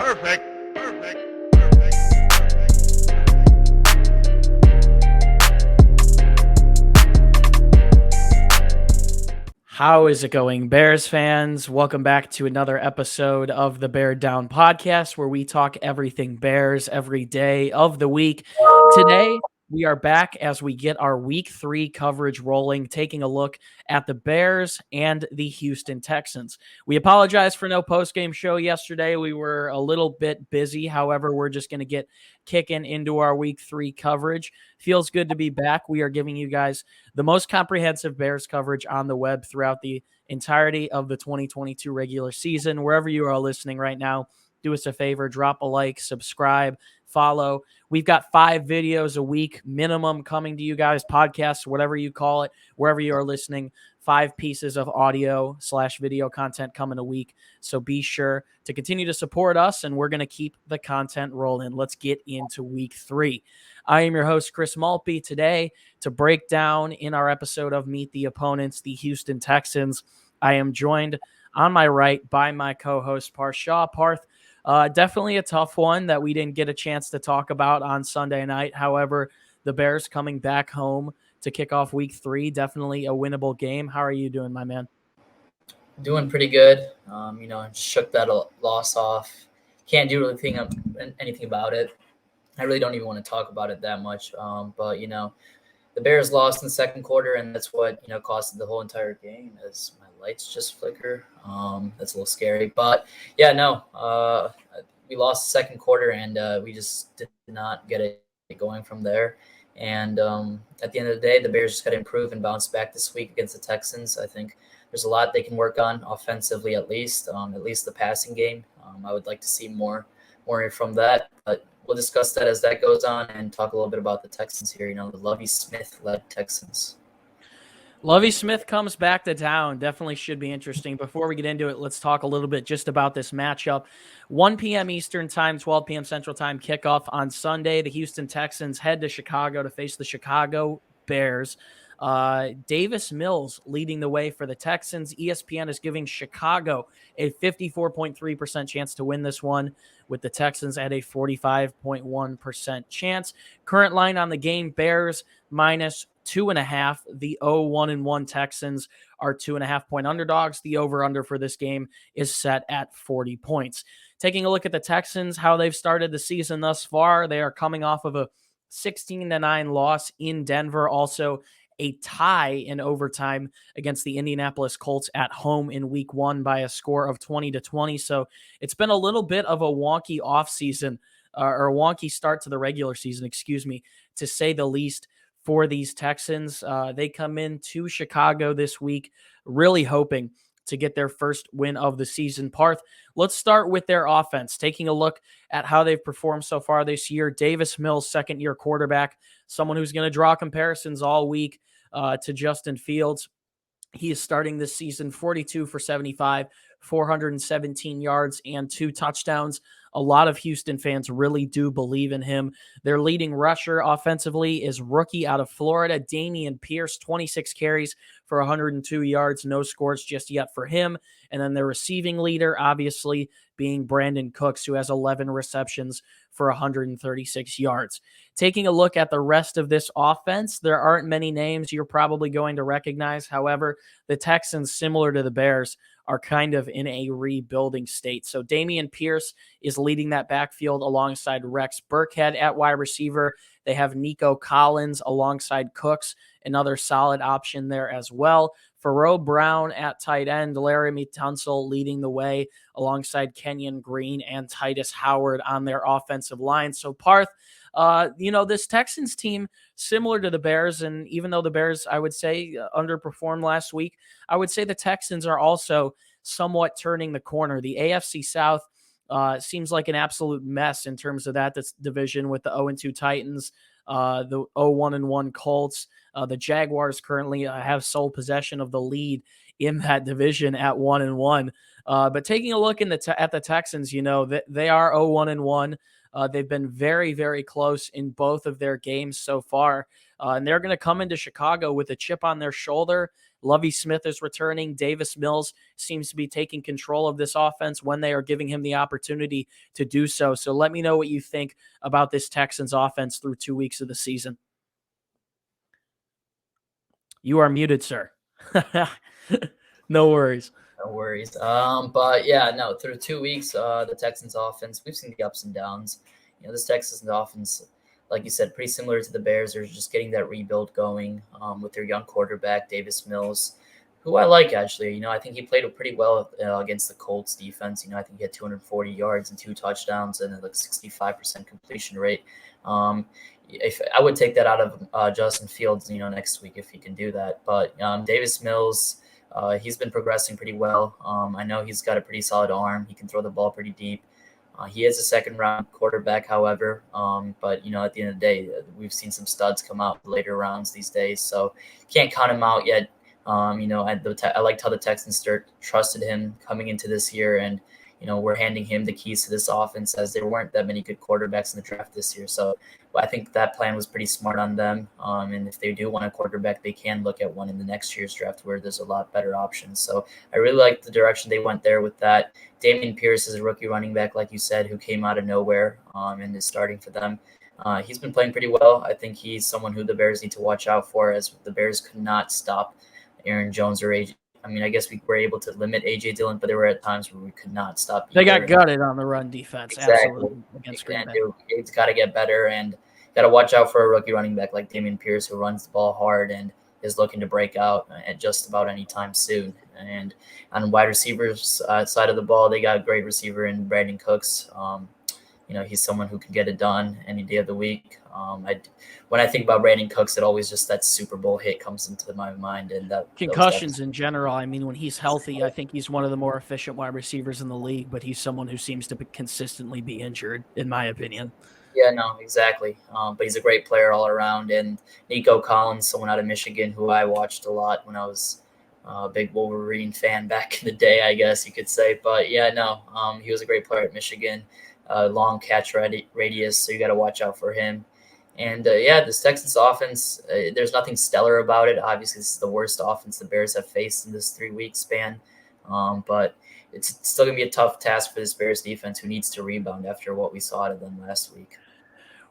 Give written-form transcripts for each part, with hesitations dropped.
Perfect. How is it going, Bears fans? Welcome back to another episode of the Bear Down podcast, where we talk everything Bears every day of the week. Today, we are back as we get our week 3 coverage rolling, taking a look at the Bears and the Houston Texans. We apologize for no post-game show yesterday. We were a little bit busy. However, we're just going to get kicking into our week 3 coverage. Feels good to be back. We are giving you guys the most comprehensive Bears coverage on the web throughout the entirety of the 2022 regular season. Wherever you are listening right now, do us a favor, drop a like, subscribe, follow. We've got 5 videos a week minimum coming to you guys, podcasts, whatever you call it, wherever you are listening. 5 pieces of audio/video content coming a week. So be sure to continue to support us, and we're going to keep the content rolling. Let's get into week 3. I am your host, Chris Malpe, today to break down in our episode of Meet the Opponents, the Houston Texans. I am joined on my right by my co-host, Parth Shaw. Parth, definitely a tough one that we didn't get a chance to talk about on Sunday night. However, the Bears coming back home to kick off week 3, definitely a winnable game. How are you doing, my man? Doing pretty good. Shook that loss off. Can't do anything about it. I really don't even want to talk about it that much. But the Bears lost in the second quarter, and that's what costed the whole entire game. As my lights just flicker, that's a little scary. But yeah, no, we lost the second quarter, and we just did not get it going from there. And at the end of the day, the Bears just got to improve and bounce back this week against the Texans. I think there's a lot they can work on offensively, at least the passing game. I would like to see more from that, but we'll discuss that as that goes on and talk a little bit about the Texans here. The Lovie Smith-led Texans. Lovie Smith comes back to town. Definitely should be interesting. Before we get into it, let's talk a little bit just about this matchup. 1 p.m. Eastern time, 12 p.m. Central time kickoff on Sunday. The Houston Texans head to Chicago to face the Chicago Bears. Davis Mills leading the way for the Texans. ESPN is giving Chicago a 54.3% chance to win this one, with the Texans at a 45.1% chance. Current line on the game, Bears minus 2.5. The 0-1-1 Texans are 2.5-point underdogs. The over-under for this game is set at 40 points. Taking a look at the Texans, how they've started the season thus far, they are coming off of a 16-9 loss in Denver. Also, a tie in overtime against the Indianapolis Colts at home in week 1 by a score of 20-20. So it's been a little bit of a wonky offseason, or a wonky start to the regular season, to say the least, for these Texans. They come into Chicago this week really hoping to get their first win of the season. Parth, let's start with their offense. Taking a look at how they've performed so far this year, Davis Mills, second-year quarterback, someone who's going to draw comparisons all week to Justin Fields. He is starting this season 42 for 75, 417 yards, and 2 touchdowns. A lot of Houston fans really do believe in him. Their leading rusher offensively is rookie out of Florida, Dameon Pierce, 26 carries for 102 yards. No scores just yet for him. And then their receiving leader, obviously, being Brandon Cooks, who has 11 receptions for 136 yards. Taking a look at the rest of this offense, there aren't many names you're probably going to recognize. However, the Texans, similar to the Bears, are kind of in a rebuilding state. So Dameon Pierce is leading that backfield alongside Rex Burkhead at wide receiver. They have Nico Collins alongside Cooks, another solid option there as well. Pharaoh Brown at tight end, Laramie Tunsil leading the way alongside Kenyon Green and Titus Howard on their offensive line. So Parth, this Texans team, similar to the Bears, and even though the Bears, I would say, underperformed last week, I would say the Texans are also somewhat turning the corner. The AFC South seems like an absolute mess in terms of that division, with the 0-2 Titans, the 0-1-1 Colts. The Jaguars currently have sole possession of the lead in that division at 1-1. But taking a look at the Texans, they are 0-1-1. They've been very, very close in both of their games so far. And they're going to come into Chicago with a chip on their shoulder Lovie Smith is returning. Davis Mills seems to be taking control of this offense when they are giving him the opportunity to do so. So let me know what you think about this Texans offense through 2 weeks of the season. You are muted, sir. No worries. No worries. But yeah, no, through 2 weeks, the Texans offense, we've seen the ups and downs. This Texans offense, like you said, pretty similar to the Bears. They're just getting that rebuild going with their young quarterback, Davis Mills, who I like, actually. I think he played pretty well against the Colts defense. I think he had 240 yards and 2 touchdowns and like 65% completion rate. If I would take that out of Justin Fields, next week if he can do that. But Davis Mills, he's been progressing pretty well. I know he's got a pretty solid arm. He can throw the ball pretty deep. He is a second-round quarterback, however. But, at the end of the day, we've seen some studs come out later rounds these days. So can't count him out yet. I liked how the Texans trusted him coming into this year. And, we're handing him the keys to this offense as there weren't that many good quarterbacks in the draft this year. So I think that plan was pretty smart on them. And if they do want a quarterback, they can look at one in the next year's draft where there's a lot better options. So I really like the direction they went there with that. Dameon Pierce is a rookie running back, like you said, who came out of nowhere and is starting for them. He's been playing pretty well. I think he's someone who the Bears need to watch out for, as the Bears could not stop Aaron Jones or AJ. I guess we were able to limit AJ Dillon, but there were at times where we could not stop. They got gutted on the run defense. Exactly. Absolutely. Against Green Bay. It's got to get better, and got to watch out for a rookie running back like Dameon Pierce, who runs the ball hard and is looking to break out at just about any time soon. And on wide receivers side of the ball, they got a great receiver in Brandon Cooks. He's someone who can get it done any day of the week. When I think about Brandon Cooks, it always just that Super Bowl hit comes into my mind. And that concussions in general. When he's healthy, I think he's one of the more efficient wide receivers in the league, but he's someone who seems to consistently be injured, in my opinion. Yeah, no, exactly. But he's a great player all around. And Nico Collins, someone out of Michigan who I watched a lot when I was a big Wolverine fan back in the day, I guess you could say. But yeah, no, he was a great player at Michigan. Long catch radius, so you got to watch out for him. And this Texans offense, there's nothing stellar about it. Obviously, this is the worst offense the Bears have faced in this 3-week span. But it's still going to be a tough task for this Bears defense, who needs to rebound after what we saw out of them last week.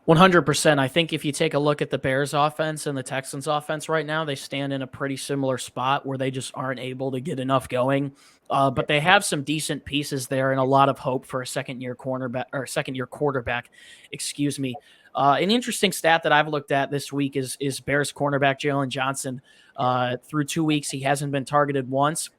100%. I think if you take a look at the Bears offense and the Texans offense right now, they stand in a pretty similar spot where they just aren't able to get enough going. But they have some decent pieces there and a lot of hope for a second-year quarterback. Excuse me. An interesting stat that I've looked at this week is Bears cornerback Jaylen Johnson. Through 2 weeks, he hasn't been targeted once.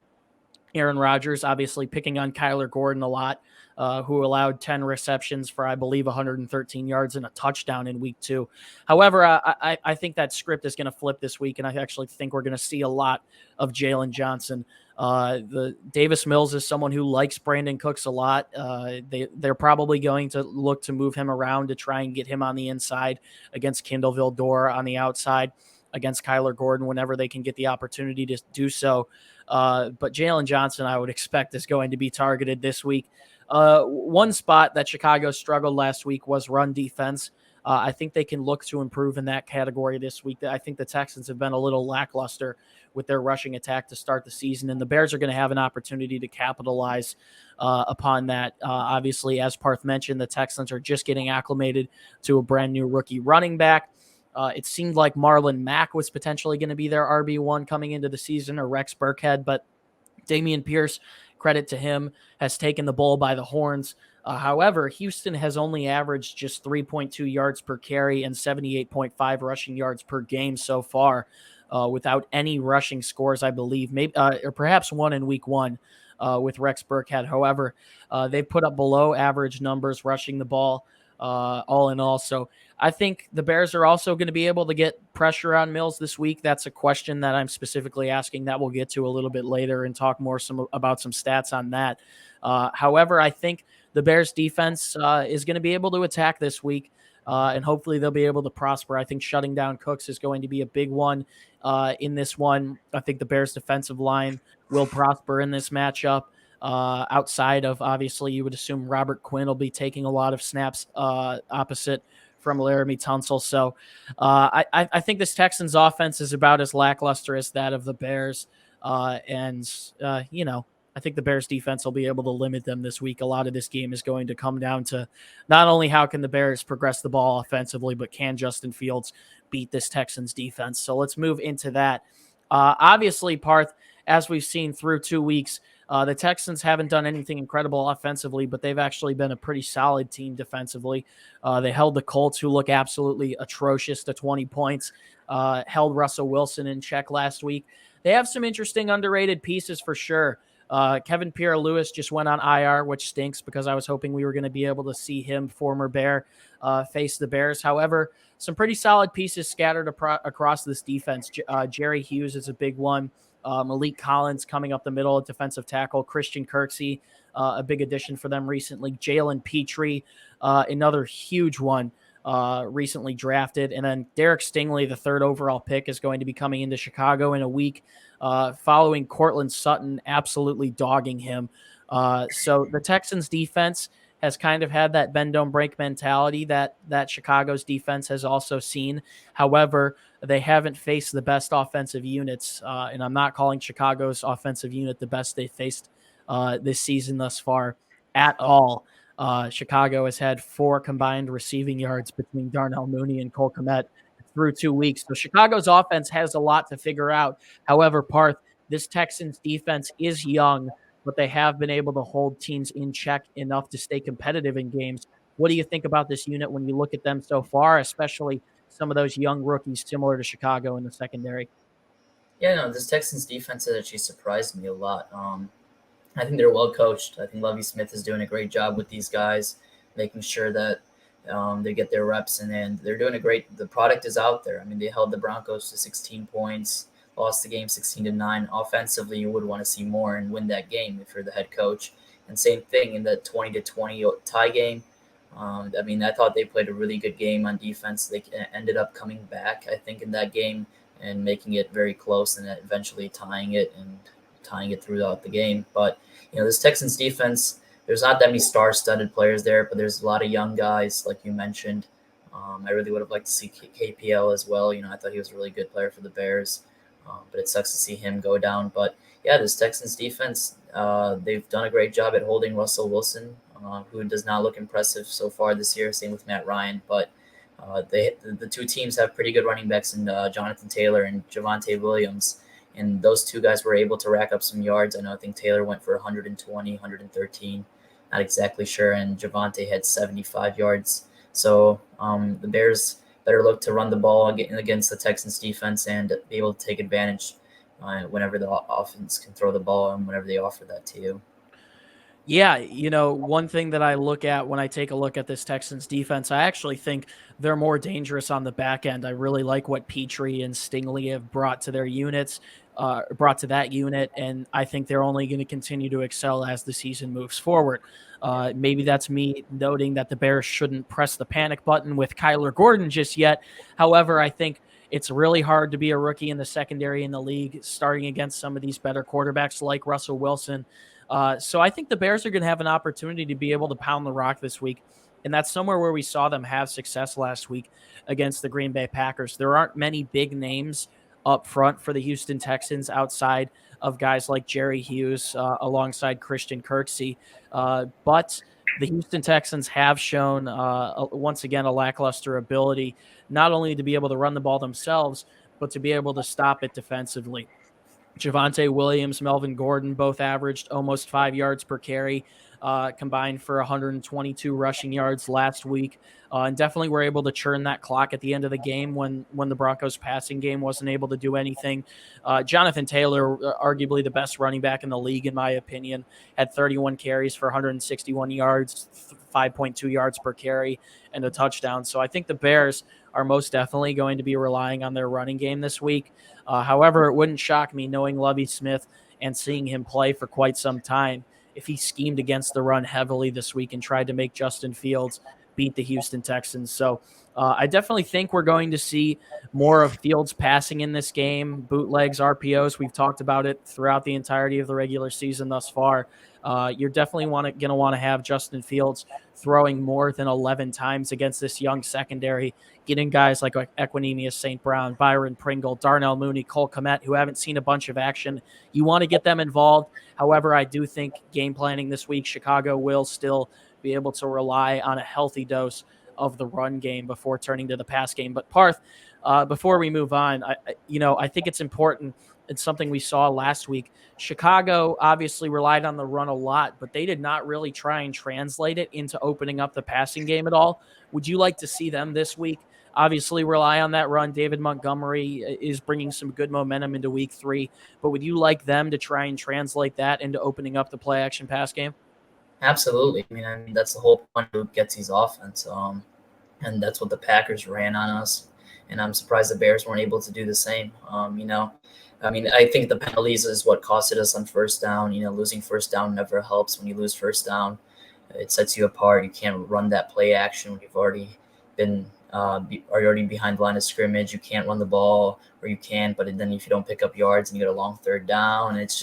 Aaron Rodgers obviously picking on Kyler Gordon a lot, who allowed 10 receptions for, I believe, 113 yards and a touchdown in week 2. However, I think that script is going to flip this week, and I actually think we're going to see a lot of Jaylen Johnson. The Davis Mills is someone who likes Brandon Cooks a lot. They're probably going to look to move him around to try and get him on the inside against Kindle Vildor on the outside against Kyler Gordon whenever they can get the opportunity to do so. But Jaylen Johnson, I would expect, is going to be targeted this week. One spot that Chicago struggled last week was run defense. I think they can look to improve in that category this week. I think the Texans have been a little lackluster with their rushing attack to start the season, and the Bears are going to have an opportunity to capitalize upon that. Obviously, as Parth mentioned, the Texans are just getting acclimated to a brand new rookie running back. It seemed like Marlon Mack was potentially going to be their RB1 coming into the season, or Rex Burkhead, but Dameon Pierce, credit to him, has taken the bull by the horns. However, Houston has only averaged just 3.2 yards per carry and 78.5 rushing yards per game so far, without any rushing scores, I believe, maybe or perhaps one in week 1 with Rex Burkhead. However, they've put up below average numbers rushing the ball all in all. So I think the Bears are also going to be able to get pressure on Mills this week. That's a question that I'm specifically asking that we'll get to a little bit later and talk more about some stats on that. However, I think the Bears defense is going to be able to attack this week, and hopefully they'll be able to prosper. I think shutting down Cooks is going to be a big one in this one. I think the Bears defensive line will prosper in this matchup. Outside of, obviously, you would assume Robert Quinn will be taking a lot of snaps opposite from Laramie Tunsil. So I think this Texans offense is about as lackluster as that of the Bears. I think the Bears defense will be able to limit them this week. A lot of this game is going to come down to not only how can the Bears progress the ball offensively, but can Justin Fields beat this Texans defense? So let's move into that. Obviously, Parth, as we've seen through 2 weeks, the Texans haven't done anything incredible offensively, but they've actually been a pretty solid team defensively. They held the Colts, who look absolutely atrocious, to 20 points, held Russell Wilson in check last week. They have some interesting underrated pieces for sure. Kevin Pierre-Louis just went on IR, which stinks because I was hoping we were going to be able to see him, former Bear, face the Bears. However, some pretty solid pieces scattered across this defense. Jerry Hughes is a big one. Malik Collins coming up the middle at defensive tackle. Christian Kirksey, a big addition for them recently. Jaylen Petrie, another huge one, recently drafted. And then Derek Stingley, the third overall pick, is going to be coming into Chicago in a week, following Cortland Sutton absolutely dogging him. So the Texans defense has kind of had that bend don't break mentality that Chicago's defense has also seen. However, they haven't faced the best offensive units, and I'm not calling Chicago's offensive unit the best they faced this season thus far at all. Chicago has had 4 combined receiving yards between Darnell Mooney and Cole Kmet through 2 weeks. So Chicago's offense has a lot to figure out. However, Parth, this Texans defense is young, but they have been able to hold teams in check enough to stay competitive in games. What do you think about this unit when you look at them so far, especially some of those young rookies similar to Chicago in the secondary? Yeah, no, this Texans defense has actually surprised me a lot. I think they're well coached. I think Lovie Smith is doing a great job with these guys, making sure that they get their reps, and then they're doing a great. The product is out there. I mean, they held the Broncos to 16 points, lost the game 16-9. Offensively, you would want to see more and win that game if you're the head coach. And same thing in the 20-20 tie game. I mean, I thought they played a really good game on defense. They ended up coming back, I think, in that game and making it very close, and eventually tying it throughout the game. But this Texans defense, there's not that many star-studded players there, but there's a lot of young guys, like you mentioned. I really would have liked to see KPL as well. I thought he was a really good player for the Bears, but it sucks to see him go down. But yeah, this Texans defense, they've done a great job at holding Russell Wilson, who does not look impressive so far this year. Same with Matt Ryan, but the two teams have pretty good running backs in Jonathan Taylor and Javonte Williams. And those two guys were able to rack up some yards. I think Taylor went for 120, 113. Not exactly sure. And Javonte had 75 yards. So the Bears better look to run the ball against the Texans defense and be able to take advantage whenever the offense can throw the ball and whenever they offer that to you. Yeah, one thing that I look at when I take a look at this Texans defense, I actually think they're more dangerous on the back end. I really like what Petrie and Stingley have brought to their units, brought to that unit, and I think they're only going to continue to excel as the season moves forward. Maybe that's me noting that the Bears shouldn't press the panic button with Kyler Gordon just yet. However, I think it's really hard to be a rookie in the secondary in the league, starting against some of these better quarterbacks like Russell Wilson. So I think the Bears are going to have an opportunity to be able to pound the rock this week. And that's somewhere where we saw them have success last week against the Green Bay Packers. There aren't many big names up front for the Houston Texans outside of guys like Jerry Hughes alongside Christian Kirksey. But the Houston Texans have shown, once again, a lackluster ability not only to be able to run the ball themselves, but to be able to stop it defensively. Javonte Williams, Melvin Gordon both averaged almost 5 yards per carry, combined for 122 rushing yards last week, and definitely were able to churn that clock at the end of the game when the Broncos passing game wasn't able to do anything. Jonathan Taylor, arguably the best running back in the league, in my opinion, had 31 carries for 161 yards, 5.2 yards per carry, and a touchdown. So I think the Bears are most definitely going to be relying on their running game this week. However, it wouldn't shock me knowing Lovie Smith and seeing him play for quite some time if he schemed against the run heavily this week and tried to make Justin Fields beat the Houston Texans. So I definitely think we're going to see more of Fields passing in this game, bootlegs, RPOs. We've talked about it throughout the entirety of the regular season thus far. You're definitely going to want to have Justin Fields throwing more than 11 times against this young secondary, getting guys like Equinemius St. Brown, Byron Pringle, Darnell Mooney, Cole Kmet, who haven't seen a bunch of action. You want to get them involved. However, I do think game planning this week, Chicago will still be able to rely on a healthy dose of the run game before turning to the pass game. But Parth, before we move on, I think it's important. It's something we saw last week. Chicago obviously relied on the run a lot, but they did not really try and translate it into opening up the passing game at all. Would you like to see them this week obviously rely on that run? David Montgomery is bringing some good momentum into week 3, but would you like them to try and translate that into opening up the play action pass game? Absolutely. I mean that's the whole point of Getsy's offense. And that's what the Packers ran on us. And I'm surprised the Bears weren't able to do the same. I think the penalties is what costed us on first down. Losing first down never helps. When you lose first down, it sets you apart. You can't run that play action when you've already been are already behind the line of scrimmage. You can't run the ball, or you can, but then if you don't pick up yards and you get a long third down, it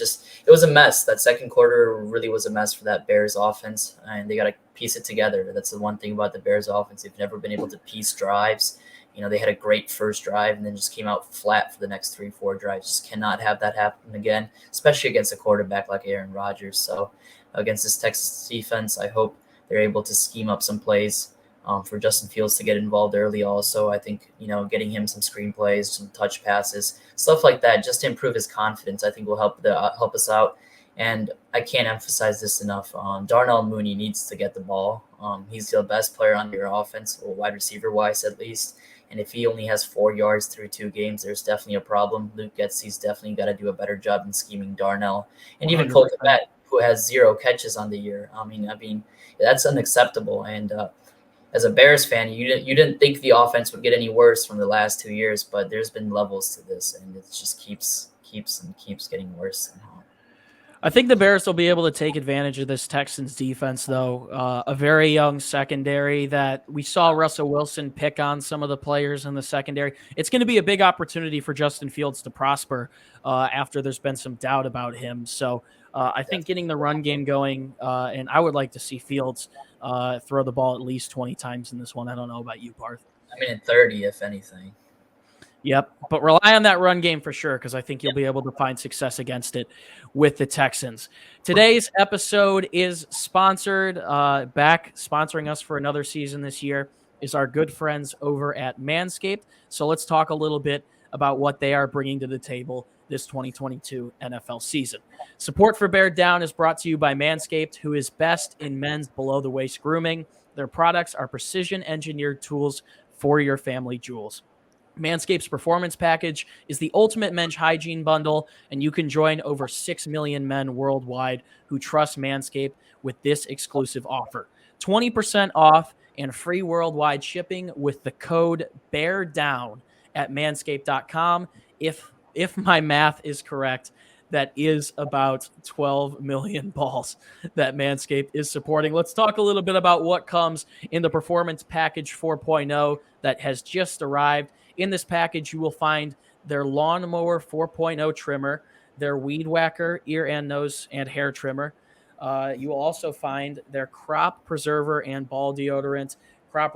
was a mess. That second quarter really was a mess for that Bears offense, and they got to piece it together. That's the one thing about the Bears offense. They've never been able to piece drives. They had a great first drive and then just came out flat for the next 3-4 drives. Just cannot have that happen again, especially against a quarterback like Aaron Rodgers. So against this Texas defense, I hope they're able to scheme up some plays for Justin Fields to get involved early. Also, I think, getting him some screen plays, some touch passes, stuff like that, just to improve his confidence, I think will help us out. And I can't emphasize this enough. Darnell Mooney needs to get the ball. He's the best player on your offense, or wide receiver wise at least. And if he only has 4 yards through 2 games, there's definitely a problem. Luke Getsy's definitely got to do a better job in scheming Darnell. And even Cole Kmet, who has 0 catches on the year. I mean, that's unacceptable. And as a Bears fan, you didn't think the offense would get any worse from the last 2 years, but there's been levels to this, and it just keeps getting worse. I think the Bears will be able to take advantage of this Texans defense, though. A very young secondary that we saw Russell Wilson pick on some of the players in the secondary. It's going to be a big opportunity for Justin Fields to prosper after there's been some doubt about him. So I think getting the run game going, and I would like to see Fields throw the ball at least 20 times in this one. I don't know about you, Parth. In 30, if anything. Yep, but rely on that run game for sure, because I think you'll be able to find success against it with the Texans. Today's episode is sponsored, sponsoring us for another season this year is our good friends over at Manscaped. So let's talk a little bit about what they are bringing to the table this 2022 NFL season. Support for Bear Down is brought to you by Manscaped, who is best in men's below-the-waist grooming. Their products are precision-engineered tools for your family jewels. Manscaped's Performance Package is the ultimate men's hygiene bundle, and you can join over 6 million men worldwide who trust Manscaped with this exclusive offer. 20% off and free worldwide shipping with the code BEARDOWN at manscaped.com. If my math is correct, that is about 12 million balls that Manscaped is supporting. Let's talk a little bit about what comes in the Performance Package 4.0 that has just arrived. In this package, you will find their Lawnmower 4.0 trimmer, their Weed Whacker ear and nose and hair trimmer. You will also find their Crop Preserver and Ball Deodorant, Crop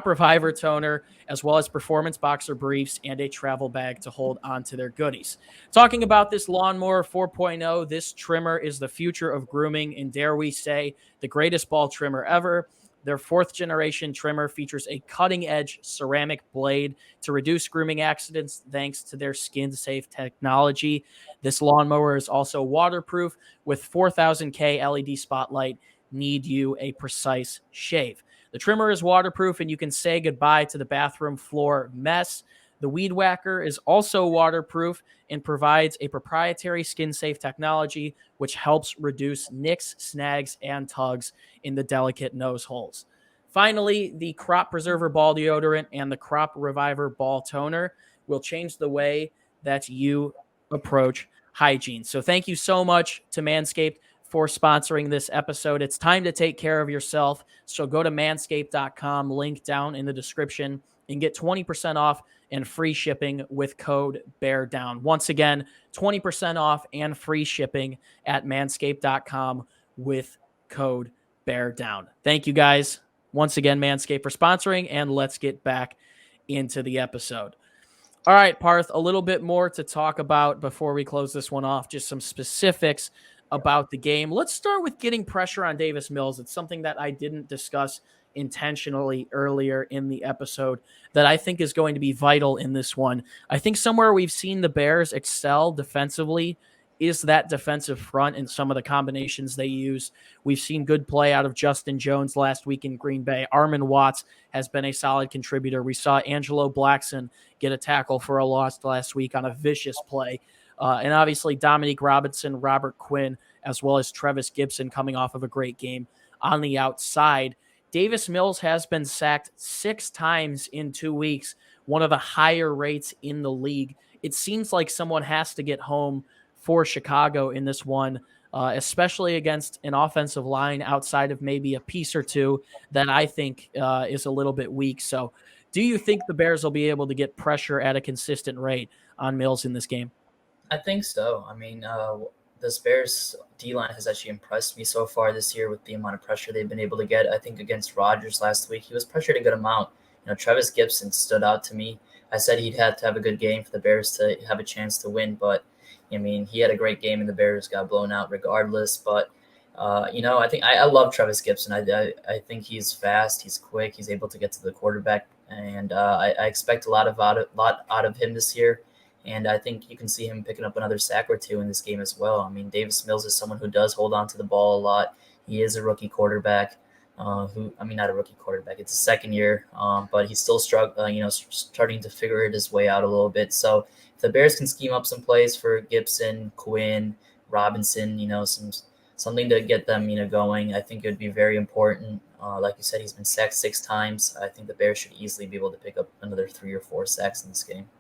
Reviver toner, as well as performance boxer briefs and a travel bag to hold onto their goodies. Talking about this Lawnmower 4.0, this trimmer is the future of grooming, and dare we say, the greatest ball trimmer ever. Their 4th generation trimmer features a cutting-edge ceramic blade to reduce grooming accidents thanks to their skin-safe technology. This lawnmower is also waterproof with 4000K LED spotlight. Need you a precise shave. The trimmer is waterproof, and you can say goodbye to the bathroom floor mess. The Weed Whacker is also waterproof and provides a proprietary skin-safe technology which helps reduce nicks, snags, and tugs in the delicate nose holes. Finally, the Crop Preserver Ball Deodorant and the Crop Reviver Ball Toner will change the way that you approach hygiene. So thank you so much to Manscaped for sponsoring this episode. It's time to take care of yourself. So go to manscaped.com, link down in the description, and get 20% off and free shipping with code BEARDOWN. Once again, 20% off and free shipping at manscaped.com with code BEARDOWN. Thank you guys once again, Manscaped, for sponsoring, and let's get back into the episode. All right, Parth, a little bit more to talk about before we close this one off, just some specifics about the game. Let's start with getting pressure on Davis Mills. It's something that I didn't discuss intentionally earlier in the episode that I think is going to be vital in this one. I think somewhere we've seen the Bears excel defensively is that defensive front and some of the combinations they use. We've seen good play out of Justin Jones last week in Green Bay. Armon Watts has been a solid contributor. We saw Angelo Blackson get a tackle for a loss last week on a vicious play. And obviously Dominique Robinson, Robert Quinn, as well as Trevis Gibson coming off of a great game on the outside. Davis Mills has been sacked 6 times in 2 weeks, one of the higher rates in the league. It seems like someone has to get home for Chicago in this one, especially against an offensive line outside of maybe a piece or two that I think is a little bit weak. So do you think the Bears will be able to get pressure at a consistent rate on Mills in this game? I think so. I mean, this Bears D-line has actually impressed me so far this year with the amount of pressure they've been able to get. I think against Rodgers last week, he was pressured a good amount. Trevis Gibson stood out to me. I said he'd have to have a good game for the Bears to have a chance to win, but I mean, he had a great game and the Bears got blown out regardless. But, I think I love Trevis Gibson. I think he's fast, he's quick, he's able to get to the quarterback, and I expect a lot out of him this year. And I think you can see him picking up another sack or two in this game as well. I mean, Davis Mills is someone who does hold on to the ball a lot. He is a rookie quarterback. Not a rookie quarterback. It's his second year, but he's still struggling. Starting to figure his way out a little bit. So if the Bears can scheme up some plays for Gibson, Quinn, Robinson, something to get them, going, I think it would be very important. Like you said, he's been sacked 6 times. I think the Bears should easily be able to pick up another 3 or 4 sacks in this game.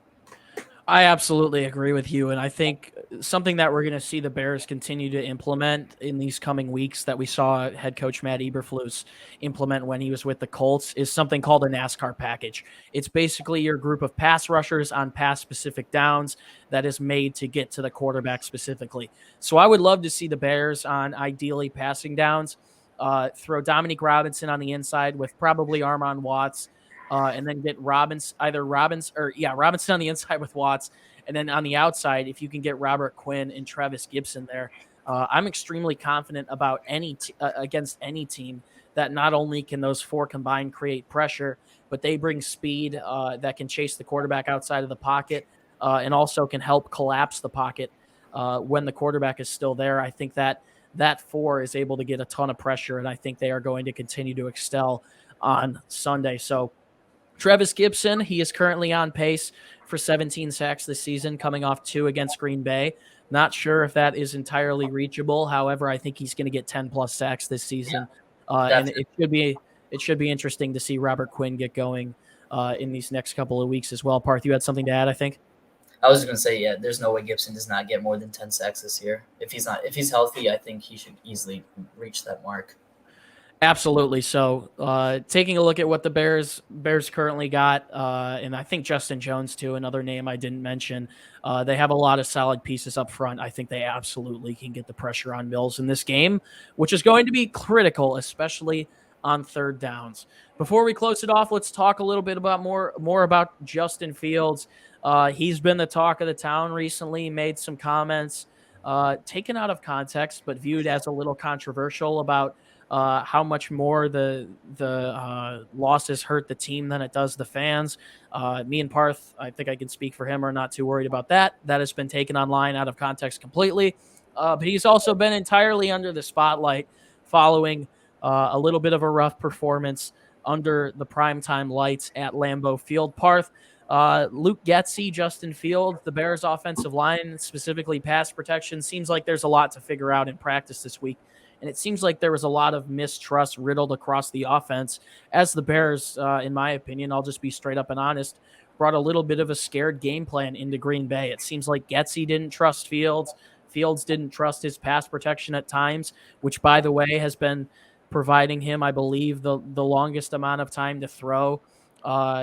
I absolutely agree with you. And I think something that we're going to see the Bears continue to implement in these coming weeks that we saw head coach Matt Eberflus implement when he was with the Colts is something called a NASCAR package. It's basically your group of pass rushers on pass specific downs that is made to get to the quarterback specifically. So I would love to see the Bears on ideally passing downs, throw Dominique Robinson on the inside with probably Armon Watts, and then get Robinson on the inside with Watts. And then on the outside, if you can get Robert Quinn and Trevis Gibson there, I'm extremely confident about against any team that not only can those 4 combined create pressure, but they bring speed that can chase the quarterback outside of the pocket and also can help collapse the pocket when the quarterback is still there. I think that 4 is able to get a ton of pressure, and I think they are going to continue to excel on Sunday. So Trevis Gibson, he is currently on pace for 17 sacks this season, coming off 2 against Green Bay. Not sure if that is entirely reachable. However, I think he's going to get 10-plus sacks this season. And it should be interesting to see Robert Quinn get going in these next couple of weeks as well. Parth, you had something to add, I think? I was going to say, yeah, there's no way Gibson does not get more than 10 sacks this year. If he's healthy, I think he should easily reach that mark. Absolutely. So taking a look at what the Bears currently got, and I think Justin Jones, too, another name I didn't mention. They have a lot of solid pieces up front. I think they absolutely can get the pressure on Mills in this game, which is going to be critical, especially on 3rd downs. Before we close it off, let's talk a little bit about more about Justin Fields. He's been the talk of the town recently, made some comments taken out of context, but viewed as a little controversial about how much more the losses hurt the team than it does the fans. Me and Parth, I think I can speak for him, are not too worried about that. That has been taken online out of context completely. But he's also been entirely under the spotlight following a little bit of a rough performance under the primetime lights at Lambeau Field. Parth, Luke Getsy, Justin Fields, the Bears offensive line, specifically pass protection, seems like there's a lot to figure out in practice this week. And it seems like there was a lot of mistrust riddled across the offense as the Bears, in my opinion, I'll just be straight up and honest, brought a little bit of a scared game plan into Green Bay. It seems like Getsy didn't trust Fields. Fields didn't trust his pass protection at times, which, by the way, has been providing him, I believe, the longest amount of time to throw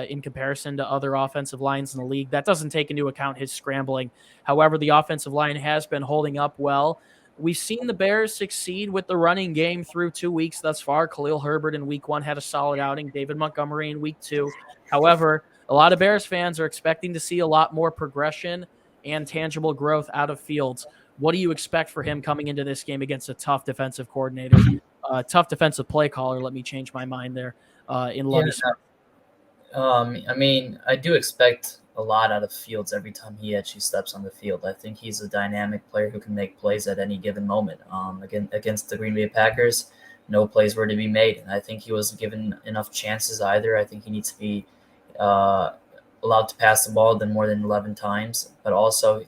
in comparison to other offensive lines in the league. That doesn't take into account his scrambling. However, the offensive line has been holding up well. We've seen the Bears succeed with the running game through 2 weeks thus far. Khalil Herbert in week 1 had a solid outing. David Montgomery in week 2. However, a lot of Bears fans are expecting to see a lot more progression and tangible growth out of Fields. What do you expect for him coming into this game against a tough defensive coordinator, tough defensive play caller? Let me change my mind there in Lovie Smith. I mean, I do expect a lot out of Fields every time he actually steps on the field. I think he's a dynamic player who can make plays at any given moment. Against the Green Bay Packers, no plays were to be made, and I think he wasn't given enough chances either. I think he needs to be allowed to pass the ball more than 11 times, but also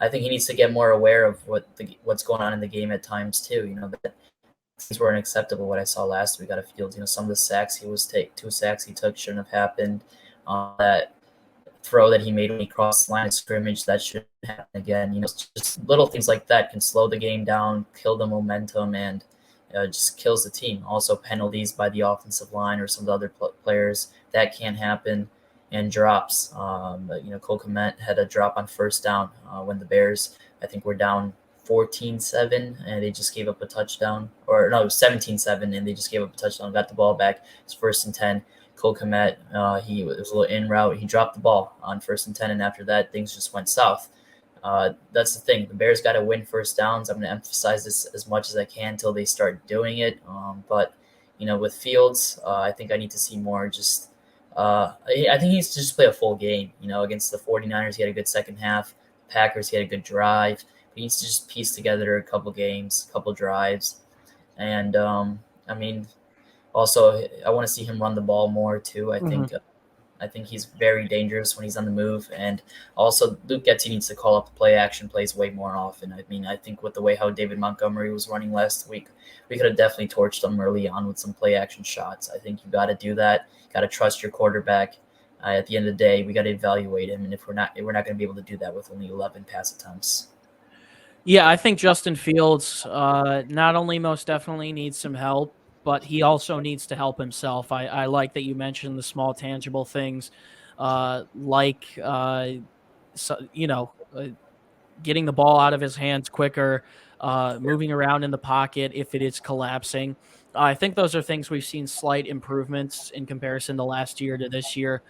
I think he needs to get more aware of what's going on in the game at times too. That things weren't acceptable. What I saw last week out of Fields, some of the sacks two sacks he took shouldn't have happened. That throw that he made when he crossed the line of scrimmage, that shouldn't happen again. Just little things like that can slow the game down, kill the momentum, and just kills the team. Also, penalties by the offensive line or some of the other players, that can't happen. And drops. Cole Kmet had a drop on first down when the Bears, I think, were down 14-7, and they just gave up a touchdown. Or no, 17-7, and they just gave up a touchdown, got the ball back. It's 1st and 10. Cole Kmet, it was a little in route. He dropped the ball on 1st and 10, and after that, things just went south. That's the thing. The Bears got to win first downs. I'm going to emphasize this as much as I can until they start doing it. But with Fields, I think I need to see more just – I think he needs to just play a full game. Against the 49ers, he had a good second half. Packers, he had a good drive. He needs to just piece together a couple games, a couple drives. And, also, I want to see him run the ball more, too. I think he's very dangerous when he's on the move. And also, Luke Getsy needs to call up the play-action plays way more often. I think with the way how David Montgomery was running last week, we could have definitely torched him early on with some play-action shots. I think you got to do that. Got to trust your quarterback. At the end of the day, we got to evaluate him. And if we're not going to be able to do that with only 11 pass attempts. Yeah, I think Justin Fields not only most definitely needs some help, but he also needs to help himself. I like that you mentioned the small tangible things, getting the ball out of his hands quicker, moving around in the pocket if it is collapsing. I think those are things we've seen slight improvements in comparison to last year to this year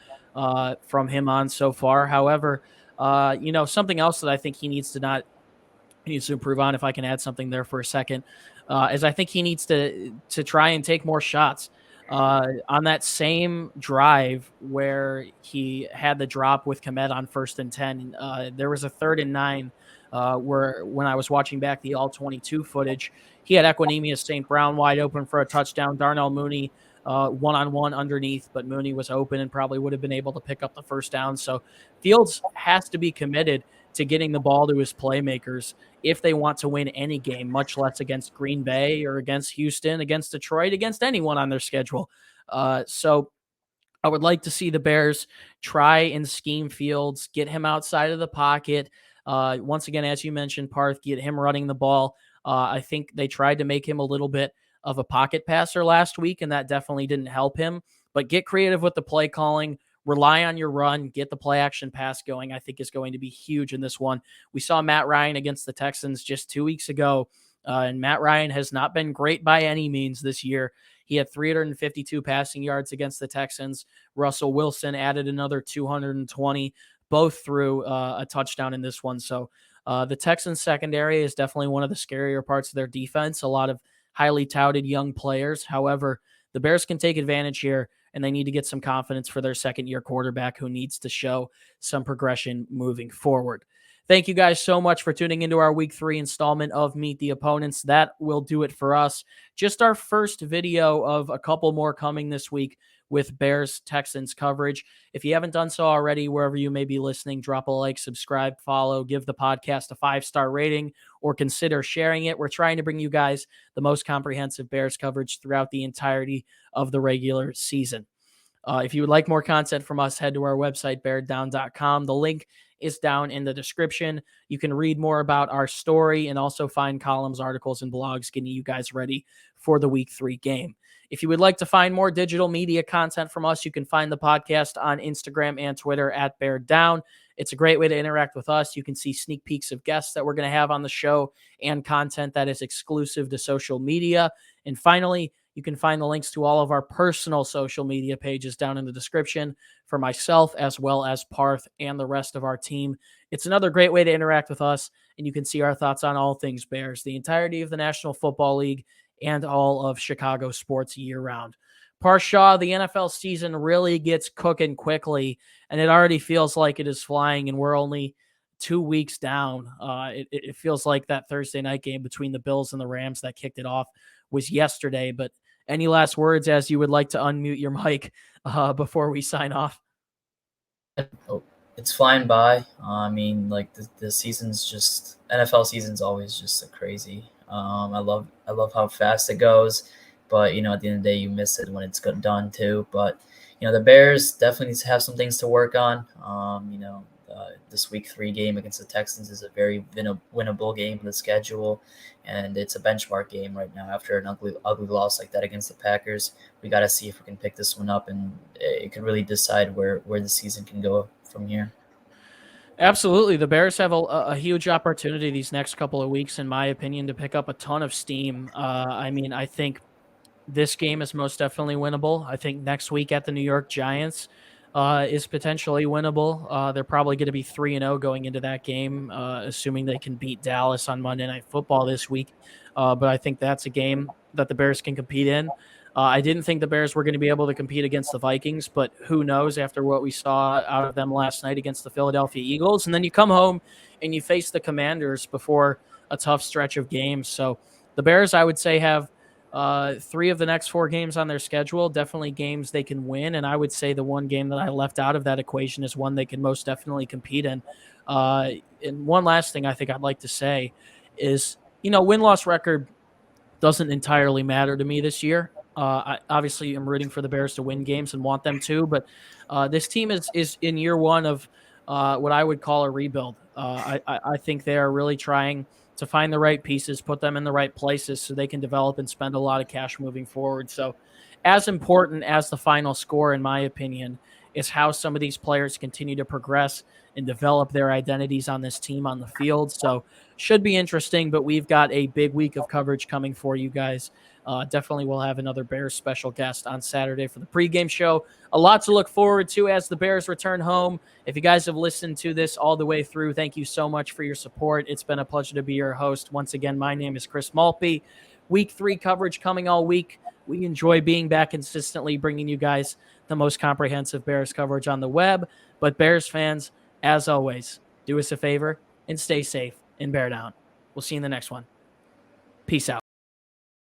from him on so far. However, something else that I think he needs to improve on, if I can add something there for a second, is I think he needs to try and take more shots. On that same drive where he had the drop with Kmet on 1st and 10, there was a 3rd and 9 where when I was watching back the all-22 footage, he had Equanimeous St. Brown wide open for a touchdown. Darnell Mooney one-on-one underneath, but Mooney was open and probably would have been able to pick up the first down. So Fields has to be committed to getting the ball to his playmakers if they want to win any game, much less against Green Bay or against Houston, against Detroit, against anyone on their schedule. So I would like to see the Bears try and scheme Fields, get him outside of the pocket. Once again, as you mentioned, Parth, get him running the ball. I think they tried to make him a little bit of a pocket passer last week, and that definitely didn't help him. But get creative with the play calling. Rely on your run, get the play action pass going, I think is going to be huge in this one. We saw Matt Ryan against the Texans just 2 weeks ago, and Matt Ryan has not been great by any means this year. He had 352 passing yards against the Texans. Russell Wilson added another 220, both threw a touchdown in this one. So the Texans secondary is definitely one of the scarier parts of their defense. A lot of highly touted young players. However, the Bears can take advantage here, and they need to get some confidence for their second-year quarterback who needs to show some progression moving forward. Thank you guys so much for tuning into our Week 3 installment of Meet the Opponents. That will do it for us. Just our first video of a couple more coming this week with Bears-Texans coverage. If you haven't done so already, wherever you may be listening, drop a like, subscribe, follow, give the podcast a 5-star rating, or consider sharing it. We're trying to bring you guys the most comprehensive Bears coverage throughout the entirety of the regular season. If you would like more content from us, head to our website, beardown.com. The link is down in the description. You can read more about our story and also find columns, articles, and blogs getting you guys ready for the week 3 game. If you would like to find more digital media content from us, you can find the podcast on Instagram and Twitter at Bear Down. It's a great way to interact with us. You can see sneak peeks of guests that we're going to have on the show and content that is exclusive to social media. And finally, you can find the links to all of our personal social media pages down in the description for myself as well as Parth and the rest of our team. It's another great way to interact with us, and you can see our thoughts on all things Bears, the entirety of the National Football League, and all of Chicago sports year-round. Parshaw, the NFL season really gets cooking quickly, and it already feels like it is flying, and we're only 2 weeks down. It feels like that Thursday night game between the Bills and the Rams that kicked it off was yesterday. But any last words as you would like to unmute your mic before we sign off? Oh, it's flying by. I mean, like the season's just NFL season's always just so crazy. I love how fast it goes, but at the end of the day, you miss it when it's done too. But the Bears definitely need to have some things to work on. This week 3 game against the Texans is a very winnable game in the schedule, and it's a benchmark game right now after an ugly loss like that against the Packers. We got to see if we can pick this one up, and it could really decide where the season can go from here. Absolutely. The Bears have a huge opportunity these next couple of weeks, in my opinion, to pick up a ton of steam. I think this game is most definitely winnable. I think next week at the New York Giants is potentially winnable. They're probably going to be 3-0 going into that game, assuming they can beat Dallas on Monday Night Football this week. But I think that's a game that the Bears can compete in. I didn't think the Bears were going to be able to compete against the Vikings, but who knows after what we saw out of them last night against the Philadelphia Eagles. And then you come home and you face the Commanders before a tough stretch of games. So the Bears, I would say, have 3 of the next 4 games on their schedule, definitely games they can win. And I would say the one game that I left out of that equation is one they can most definitely compete in. And one last thing I think I'd like to say is, win-loss record doesn't entirely matter to me this year. I obviously am rooting for the Bears to win games and want them to, but this team is in year 1 of what I would call a rebuild. I think they are really trying to find the right pieces, put them in the right places so they can develop and spend a lot of cash moving forward. So as important as the final score, in my opinion, is how some of these players continue to progress and develop their identities on this team on the field. So should be interesting, but we've got a big week of coverage coming for you guys. Definitely we'll have another Bears special guest on Saturday for the pregame show. A lot to look forward to as the Bears return home. If you guys have listened to this all the way through, thank you so much for your support. It's been a pleasure to be your host. Once again, my name is Chris Malpe. Week 3 coverage coming all week. We enjoy being back consistently, bringing you guys the most comprehensive Bears coverage on the web. But Bears fans, as always, do us a favor and stay safe and bear down. We'll see you in the next one. Peace out.